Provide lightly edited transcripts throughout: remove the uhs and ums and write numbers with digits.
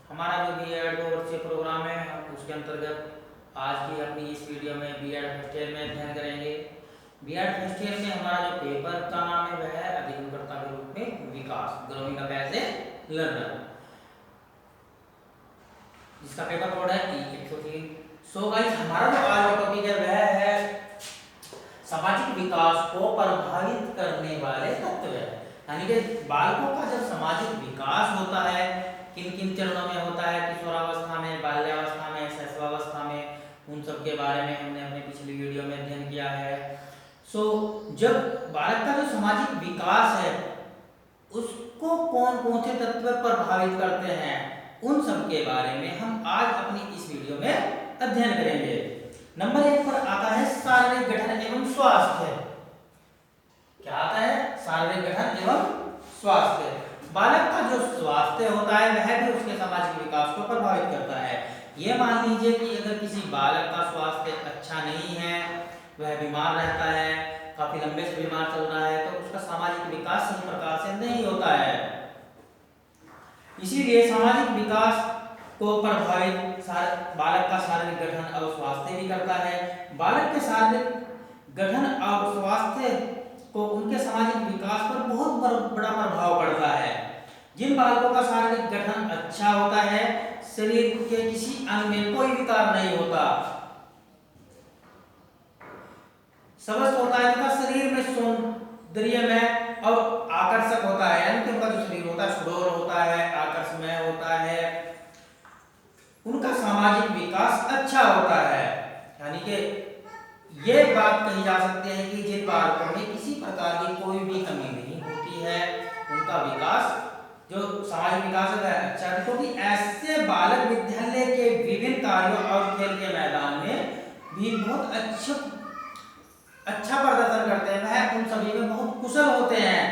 हमारा जो बीएड 2 वर्षीय प्रोग्राम है उसके अंतर्गत आज की अपनी इस वीडियो में बीएड फर्स्ट ईयर में अध्ययन करेंगे। बीएड फर्स्ट ईयर में हमारा जो पेपर का नाम है वह है अधिगमकर्ता के रूप में विकास, growing up as a learner, जिसका पेपर कोड है E103। सो गाइस, हमारा जो आज का टॉपिक है वह है सामाजिक विकास को प्रभावित करने वाले तत्व, यानी कि बालकों का जब सामाजिक विकास होता है किन किन चरणों में होता है, किशोरावस्था में, बाल्यावस्था में, शैशवावस्था में, उन सब के बारे में हमने अपने पिछली वीडियो में अध्ययन किया है। जब बालक का जो सामाजिक विकास है उसको कौन कौन से तत्व प्रभावित करते हैं, उन सब के बारे में हम आज अपनी इस वीडियो में अध्ययन करेंगे। नंबर 1 पर आता है शारीरिक गठन एवं स्वास्थ्य। क्या आता है? शारीरिक गठन एवं स्वास्थ्य। बालक का जो स्वास्थ्य होता है वह भी उसके सामाजिक विकास को प्रभावित करता है। ये मान लीजिए कि अगर किसी बालक का स्वास्थ्य अच्छा नहीं है, वह बीमार रहता है, काफी लंबे से बीमार चल रहा है, तो उसका सामाजिक विकास सही प्रकार से नहीं होता है। इसीलिए सामाजिक विकास को प्रभावित बालक का शारीरिक गठन और स्वास्थ्य भी करता है। बालक के शारीरिक गठन और स्वास्थ्य को उनके सामाजिक विकास पर बहुत बड़ा प्रभाव पड़ता है। जिन बालकों का शारीरिक गठन अच्छा होता है, शरीर के किसी अंग में कोई विकार नहीं होता, स्वस्थ होता है तथा शरीर में सौंदर्य में और आकर्षक होता है, यानी कि उनका जो शरीर होता है सुडौल होता है, आकर्षणीय होता है, उनका सामाजिक विकास अच्छा होता है। यानी कि ये बात कही जा सकती है कि जिन बालकों में किसी प्रकार की कोई भी कमी नहीं होती है, उनका विकास जो सामाजिक विकास है वह अच्छा है। क्योंकि ऐसे बालक विद्यालय के विभिन्न कार्यों और खेल के मैदान में भी बहुत अच्छा प्रदर्शन करते हैं, वह उन सभी में बहुत कुशल होते हैं,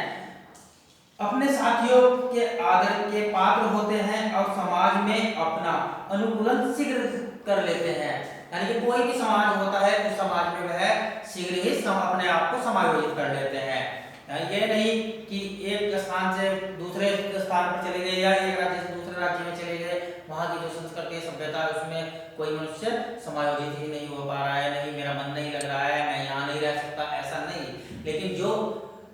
अपने साथियों के आदर के पात्र होते हैं और समाज में अपना अनुकूलन शीघ्र कर लेते हैं। यानी कि कोई भी समाज होता है उस समाज में वह शीघ्र ही अपने आप को समायोजित कर लेते हैं। ये नहीं कि एक स्थान से दूसरे स्थान पर चले गए या एक राज्य से दूसरे राज्य में चले गए, वहां की जो संस्कृति सभ्यता है उसमें कोई मनुष्य समायोजित ही नहीं हो पा रहा है, नहीं मेरा मन नहीं लग रहा है, मैं यहाँ नहीं रह सकता, ऐसा नहीं। लेकिन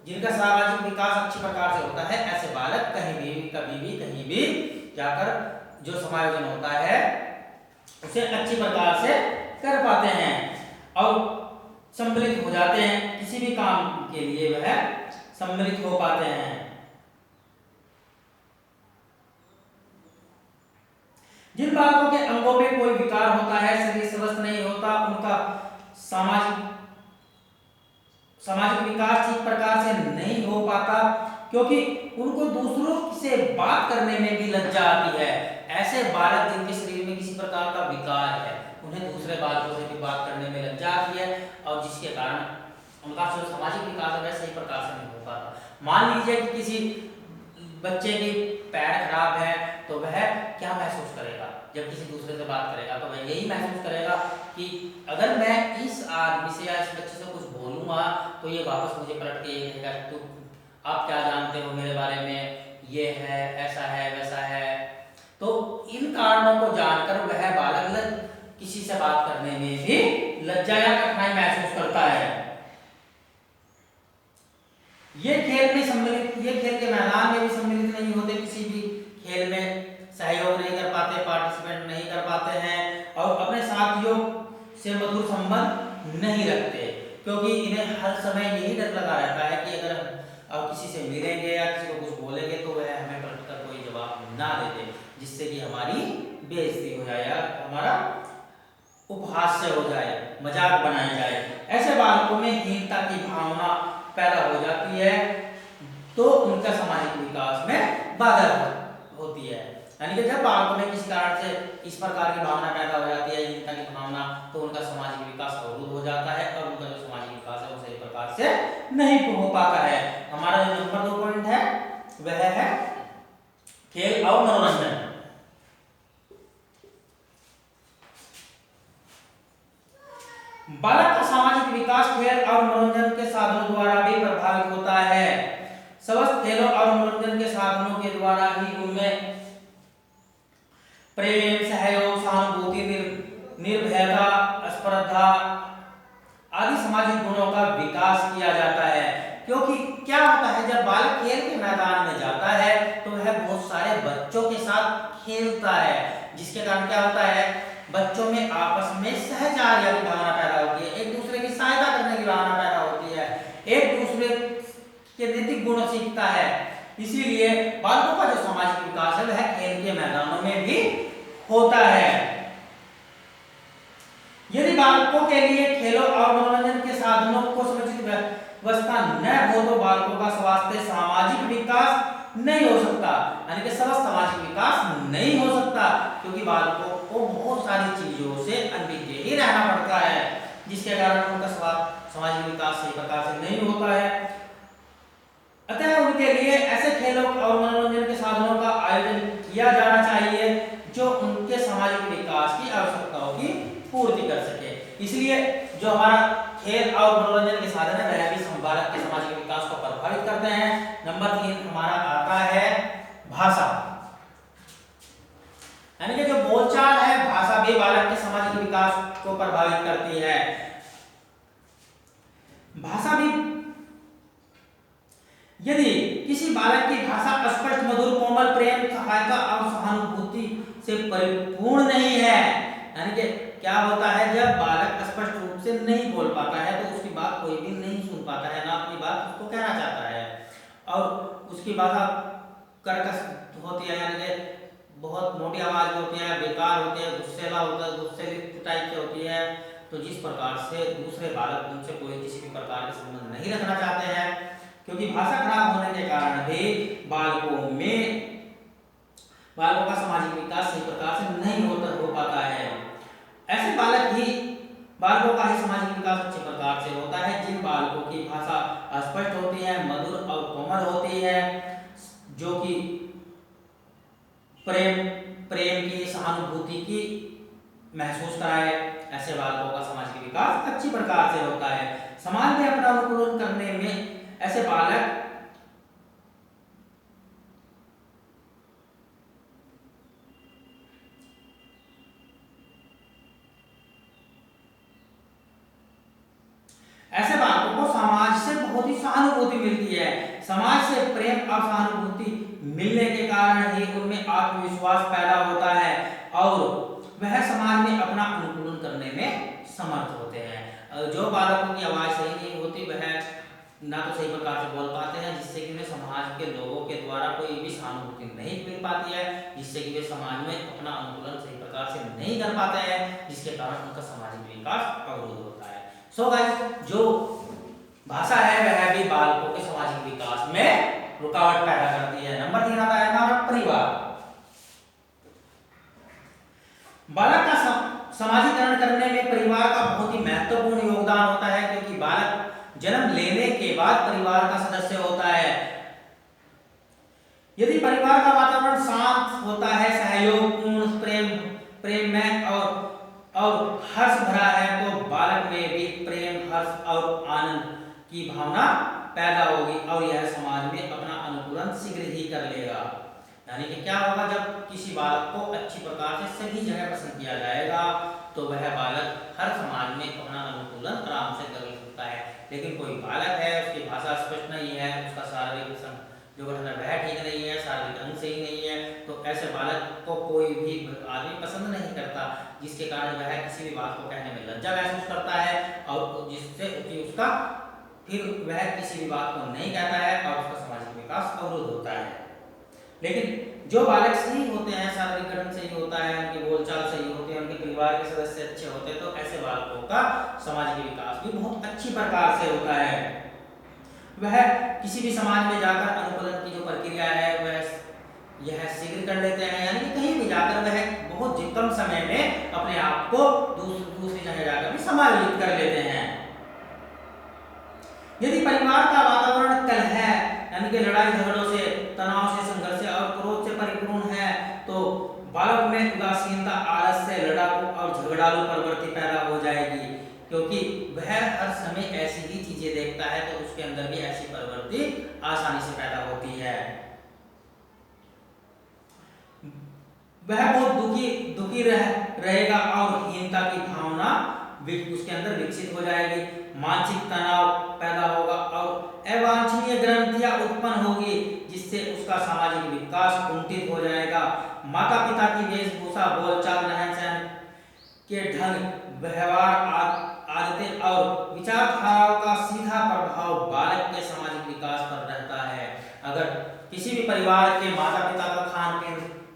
जिनका सामाजिक विकास अच्छी प्रकार से होता है, ऐसे बालक कहीं भी कभी भी कहीं भी जाकर जो समायोजन होता है उसे अच्छी प्रकार से कर पाते हैं और सम्मिलित हो जाते हैं, किसी भी काम के लिए वह सम्मिलित हो पाते हैं। जिन बालकों के अंगों में कोई विकार होता है, शरीर स्वस्थ नहीं होता, उनका सामाजिक विकास ठीक प्रकार से नहीं हो पाता, क्योंकि उनको दूसरों से बात करने में भी लज्जा आती है। ऐसे बालक जिनके शरीर में किसी प्रकार का विकार है, उन्हें दूसरे बालकों से भी बात करने में लज्जा आती है और जिसके कारण उनका जो सामाजिक विकास है सही प्रकार से नहीं हो पाता। मान लीजिए कि किसी बच्चे की पैर खराब है, तो वह क्या महसूस करेगा जब किसी दूसरे से बात करेगा? तो वह यही महसूस करेगा कि अगर मैं इस आदमी से या इस बच्चे से कुछ बोलूंगा तो ये वापस मुझे पलट के ये कहेगा तू आप क्या जानते हो मेरे बारे में, ये है, ऐसा है, वैसा है। तो इन कारणों को जानकर वह बालक किसी से बात करने में भी लज्जा या कठिनाई महसूस करता है। ये खेल के मैदान में भी सम्मिलित नहीं होते, किसी भी खेल में सहयोग नहीं कर पाते, पार्टिसिपेट नहीं कर पाते हैं और अपने साथियों से मधुर संबंध नहीं रखते, क्योंकि इन्हें हर समय यही डर लगा रहता है कि अगर किसी से मिलेंगे या किसी को कुछ बोलेंगे तो वह हमें पलटकर कोई जवाब ना दे दे, जिससे कि हमारी बेइज्जती हो जाए या हमारा उपहास्य हो जाए, मजाक बनाया जाए। ऐसे बालकों में हीनता की भावना पैदा हो जाती है, तो उनका सामाजिक विकास में बाधा होती है। यानी कि जब बालकों में किसी कारण से इस प्रकार की भावना पैदा हो जाती है, हीनता की भावना, तो उनका सामाजिक विकास अवरुद्ध हो जाता है और उनका जो सामाजिक विकास है वो सही प्रकार से नहीं हो पाता है। हमारा जो नंबर 2 पॉइंट है वह है खेल और मनोरंजन। बालक का सामाजिक विकास खेल और मनोरंजन के साधनों द्वारा भी प्रभावित होता है। स्वस्थ खेलों और मनोरंजन के साधनों के द्वारा ही उनमें प्रेम, सहयोग, सहानुभूति, निर्भयता, स्पर्धा आदि सामाजिक गुणों का विकास किया जाता है। क्योंकि क्या होता है, जब बालक खेल के मैदान में जाता है तो वह बहुत सारे बच्चों के साथ खेलता है, जिसके कारण क्या होता है, बच्चों में आपस में सहचार्य की भावना पैदा होती है, एक दूसरे की सहायता करने की भावना पैदा होती है, एक दूसरे के नैतिक गुण सीखता है। इसीलिए बालकों का जो सामाजिक विकास है वह खेल के मैदानों में भी होता है। यदि बालकों के लिए खेलों और मनोरंजन के साधनों को समुचित व्यवस्था न हो तो बालकों का स्वास्थ्य सामाजिक विकास नहीं हो सकता, यानी कि स्वस्थ सामाजिक विकास नहीं हो सकता, क्योंकि बालकों को बहुत सारी चीजों से अनभिज्ञ ही रहना पड़ता है, जिसके कारण उनका सामाजिक विकास सही प्रकार से नहीं होता है। अतः उनके लिए ऐसे खेलों और मनोरंजन के साधनों का आयोजन किया जाना चाहिए जो उनके सामाजिक विकास की आवश्यकताओं की पूर्ति कर सके। इसलिए जो हमारा खेल और मनोरंजन के साधन है वह भी भारत के सामाजिक विकास को प्रभावित करते हैं। नंबर 3 हमारा आता है भाषा, यानी कि जो बोलचाल है, भाषा भी बालक के सामाजिक विकास को प्रभावित करती है। भाषा भी, यदि किसी बालक की भाषा स्पष्ट, मधुर, कोमल, प्रेम, सहायता और सहानुभूति से परिपूर्ण नहीं है, यानी कि क्या होता है, जब बालक स्पष्ट रूप से नहीं बोल पाता है तो उसकी बात कोई भी नहीं सुन पाता है, ना अपनी बात उसको कहना चाहता है, और उसकी भाषा कर्कश होती है, यानी कि बहुत मोटी आवाज होती है, बेकार होती है, गुस्सेला होता है, गुस्सेली टाइप की होती है। तो जिस प्रकार से दूसरे बालक उनसे कोई किसी भी प्रकार के संबंध नहीं रखना चाहते हैं, क्योंकि भाषा खराब होने के कारण भी बालकों का सामाजिक विकास सही प्रकार से नहीं हो पाता है। ऐसे बालकों का ही सामाजिक विकास अच्छे प्रकार से होता है जिन बालकों की भाषा स्पष्ट होती है, मधुर और कोमल होती है, जो कि प्रेम की, सहानुभूति की महसूस कराए। ऐसे बालकों का सामाजिक विकास अच्छी प्रकार से होता है। समाज में अपना अनुकूलन करने में ऐसे बालक को समाज से बहुत ही सहानुभूति मिलती है। समाज से प्रेम और सहानुभूति मिलने के कारण ही उनमें आत्मविश्वास पैदा होता है और वह समाज में अपना अनुकूलन करने में समर्थ होते हैं। जो बालकों की आवाज सही नहीं होती वह ना तो सही प्रकार से बोल पाते हैं, जिससे कि वे समाज के लोगों के द्वारा कोई भी सहानुभूति नहीं मिल पाती है, जिससे कि वे समाज में अपना अनुकूलन सही प्रकार से नहीं कर पाते हैं, जिसके कारण उनका सामाजिक विकास अवरुद्ध होता है। सो गाइस, जो भाषा है वह भी बालकों के सामाजिक विकास में रुकावट पैदा करती है। नंबर 3 आता है हमारा परिवार। बालक का समाजीकरण करने में परिवार का बहुत ही महत्वपूर्ण योगदान होता है, क्योंकि बालक जन्म लेने के बाद परिवार का सदस्य होता है। यदि परिवार का वातावरण शांत होता है, सहयोगपूर्ण, प्रेममय और हर्ष भरा है, तो बालक में भी प्रेम, हर्ष और आनंद की भावना पैदा होगी और यह समाज में अपना अनुकूलन शीघ्र ही कर लेगा। यानी कि क्या होगा, जब किसी बालक को अच्छी प्रकार से सभी जगह पसंद किया जाएगा तो वह बालक हर समाज में अपना अनुकूलन आराम से कर सकता है। लेकिन कोई बालक है, उसकी भाषा स्पष्ट नहीं है, उसका शारीरिक जो गठन है वह ठीक नहीं है, शारीरिक अंग सही नहीं है, तो ऐसे बालक को कोई भी आदमी पसंद नहीं करता, जिसके कारण वह किसी भी बात को कहने में लज्जा महसूस करता है और जिससे उसका फिर वह किसी भी बात को नहीं कहता है और उसका सामाजिक विकास अवरुद्ध होता है। लेकिन जो बालक सही होते हैं, शारीरिक गठन सही होता है, उनकी बोलचाल सही होती है, उनके परिवार के सदस्य अच्छे होते हैं, तो ऐसे बालकों का सामाजिक विकास भी बहुत अच्छी प्रकार से होता है। वह किसी भी समाज में जाकर अनुकूलन की जो प्रक्रिया है वह यह शीघ्र कर लेते हैं, यानी कि कहीं भी जाकर वह बहुत कम समय में अपने आप को दूसरी जगह जाकर भी समायोजित कर लेते हैं। यदि परिवार का वातावरण कलह है, यानी कि लड़ाई झगड़ों से, तनाव से, संघर्ष से और क्रोध से परिपूर्ण है, तो बालक में उदासीनता, आलस से लड़ाकू और झगड़ालू प्रवृत्ति पैदा हो जाएगी, क्योंकि वह हर समय ऐसी ही चीजें देखता है, तो उसके अंदर भी ऐसी प्रवृत्ति आसानी से पैदा होती है। वह बहुत दुखी दुखी रहेगा और हीनता की भावना उसके अंदर विकसित हो जाएगी। मानसिक तनाव पैदा होगा और अवांछनीय ग्रंथियां उत्पन्न होगी, जिससे उसका सामाजिक विकास कुंठित हो जाएगा। माता पिता की वेशभूषा, बोलचाल, रहन सहन के ढंग, व्यवहार, आदतें और विचारधाराओं का सीधा प्रभाव बालक के सामाजिक विकास पर रहता है। अगर किसी भी परिवार के माता पिता का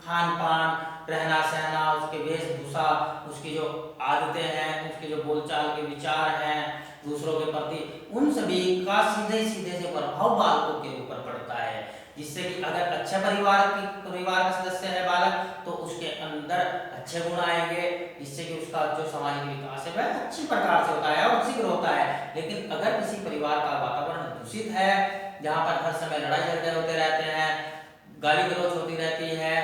खान पान, रहना सहना, उसके वेशभूषा, उसकी जो आदतें हैं, उसके जो बोलचाल के विचार हैं दूसरों के प्रति, उन सभी का सीधे सीधे से प्रभाव बालकों के ऊपर पड़ता है। जिससे कि अगर अच्छा परिवार का सदस्य है बालक, तो उसके अंदर अच्छे गुण आएंगे, जिससे कि उसका जो सामाजिक विकास है वह अच्छी प्रकार से होता है और शीघ्र होता है। लेकिन अगर किसी परिवार का वातावरण दूषित है, जहाँ पर हर समय लड़ाई झगड़े होते रहते हैं, गाली गलौज होती रहती है,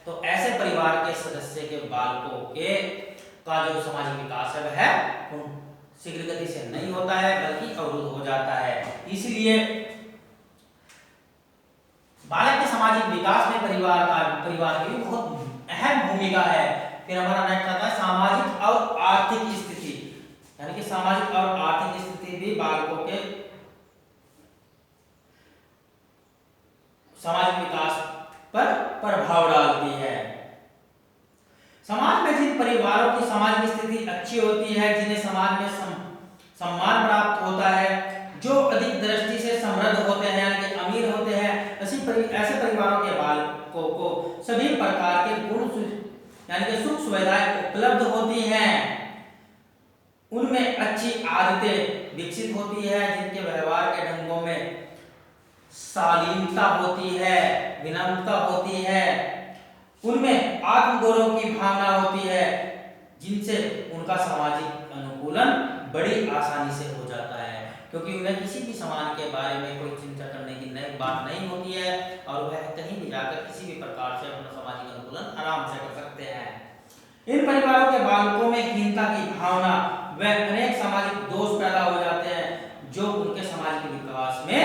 तो ऐसे परिवार के सदस्य के बालकों के का जो सामाजिक विकास है वह शीघ्र गति से नहीं होता है, बल्कि अवरुद्ध हो जाता है। इसलिए बालक के सामाजिक विकास में परिवार की बहुत अहम भूमिका है। फिर हमारा नेक्स्ट आता है सामाजिक और आर्थिक स्थिति, यानी कि सामाजिक और आर्थिक स्थिति भी बालकों के सामाजिक विकास पर प्रभाव डालती है। समाज में जिन परिवारों की सामाजिक स्थिति अच्छी होती है, जिन्हें समाज में सम्मान प्राप्त होता है, जो अधिक दृष्टि से समृद्ध होते हैं, यानी कि अमीर होते हैं, ऐसे परिवारों के बालकों को सभी प्रकार के गुण यानी कि सुख सुविधाएं उपलब्ध होती हैं। उनमें अच्छी आदतें विकसित होती है, जिनके व्यवहार के ढंगों में शालीनता होती है, विनम्रता होती है, उनमें आत्मगौरव की भावना होती है, जिनसे उनका सामाजिक अनुकूलन बड़ी आसानी से हो जाता है, क्योंकि उन्हें किसी भी समाज के बारे में कोई चिंता करने की नई बात नहीं होती है और वह कहीं भी जाकर किसी भी प्रकार से अपना सामाजिक अनुकूलन आराम से कर सकते हैं। इन परिवारों के बालकों में हीनता की भावना व अनेक सामाजिक दोष पैदा हो जाते हैं, जो उनके सामाजिक विकास में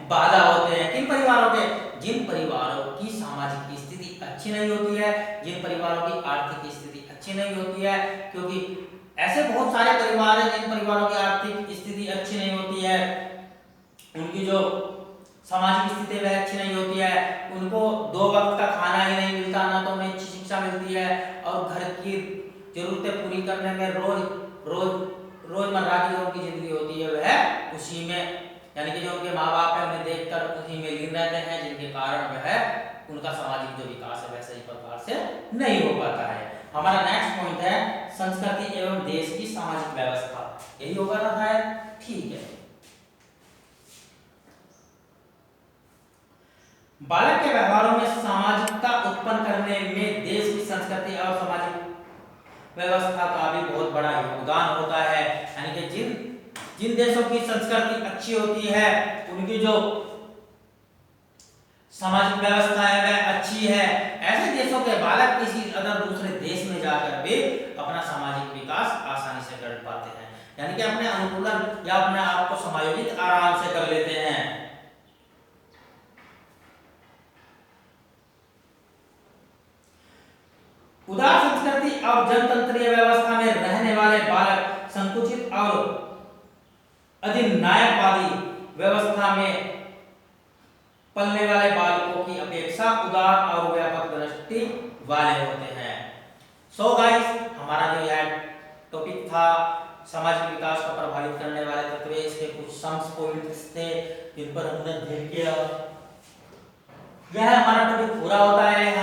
बाधा होते हैं। किन परिवारों के? जिन परिवारों की सामाजिक स्थिति अच्छी नहीं होती है, जिन परिवारों की आर्थिक स्थिति अच्छी नहीं होती है, क्योंकि ऐसे बहुत सारे परिवार हैं जिन परिवारों की आर्थिक स्थिति अच्छी नहीं होती है, उनकी जो सामाजिक स्थिति वह अच्छी नहीं होती है, उनको 2 वक्त का खाना ही नहीं मिलता, ना तो उन्हें अच्छी शिक्षा मिलती है, और घर की जरूरतें पूरी करने में रोजमर्रा की जो उनकी जिंदगी होती है वह उसी में, यानी कि जो उनके माँ बाप है उन्हें देखकर उसी में लीन रहते हैं, जिनके कारण वह उनका सामाजिक जो विकास है वह सही प्रकार से नहीं हो पाता है। हमारा नेक्स्ट पॉइंट है संस्कृति एवं देश की सामाजिक व्यवस्था। यही होगा ना शायद? ठीक है। बालक के व्यवहारों में सामाजिकता उत्पन्न करने में देश की संस्कृति और सामाजिक व्यवस्था का भी बहुत बड़ा योगदान होता है। यानी कि जिन देशों की संस्कृति अच्छी होती है, उनकी जो सामाजिक व्यवस्था है वह अच्छी है, ऐसे देशों के बालक किसी अदर दूसरे देश में जाकर भी अपना सामाजिक विकास आसानी से कर पाते हैं, यानी कि अपने अनुकूलन या अपने आप को समायोजित आराम से कर लेते हैं। उदार संस्कृति और जनतंत्रीय व्यवस्था में रहने वाले बालक संकुचित और अधिनायकवादी व्यवस्था में पलने वाले बालकों की अपेक्षा उदार और व्यापक दृष्टि वाले होते हैं। सो गाइस, हमारा जो यह टॉपिक था सामाजिक विकास को प्रभावित करने वाले तत्व, इसके कुछ सम्स पॉइंट्स थे जिन पर हमने ध्यान किया। यह हमारा टॉपिक पूरा होता है।